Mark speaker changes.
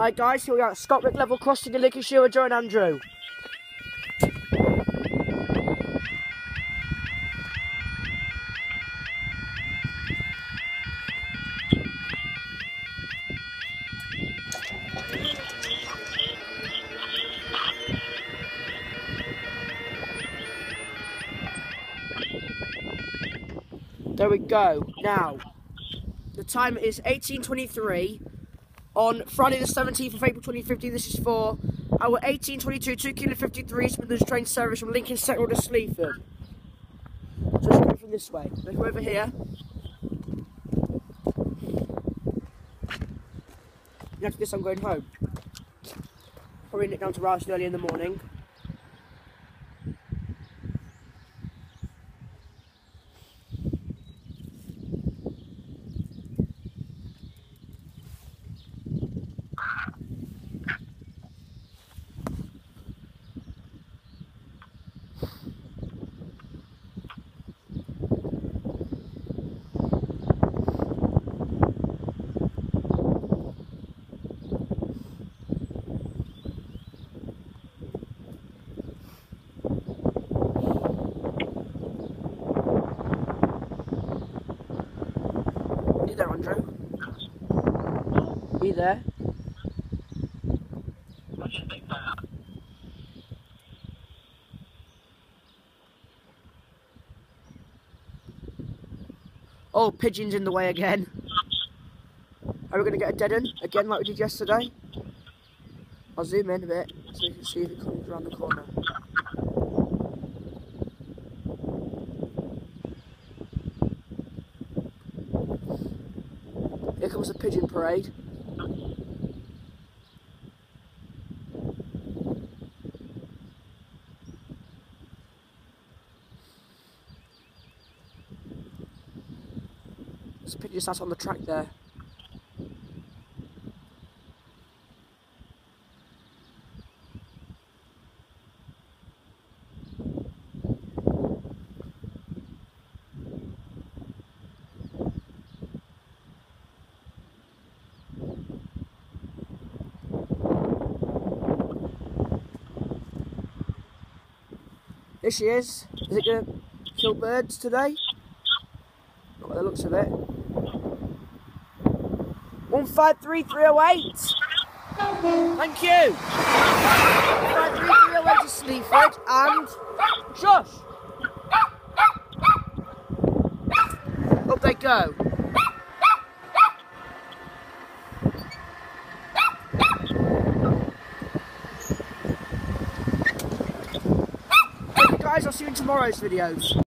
Speaker 1: Hi guys, here we are at Scopwick level crossing in Lincolnshire with Joe and Andrew. There we go. Now, the time is 18:23 on Friday the 17th of April 2015. This is for our 1822 2 kilo 53 Smithers train service from Lincoln Central to Sleaford. So let's go from this way. Let's go over here. And after this I'm going home. Probably nip down to Ralston early in the morning. You there, Andrew? Are you there? Oh, pigeons in the way again. Are we going to get a dead end again like we did yesterday? I'll zoom in a bit so you can see if it comes around the corner. Here comes the pigeon parade. There's a pigeon sat on the track there. There she is. Is it going to kill birds today? Not by the looks of it. 153308. Thank you. 153308 to Sleaford and shush. Up they go. Guys, I'll see you in tomorrow's videos.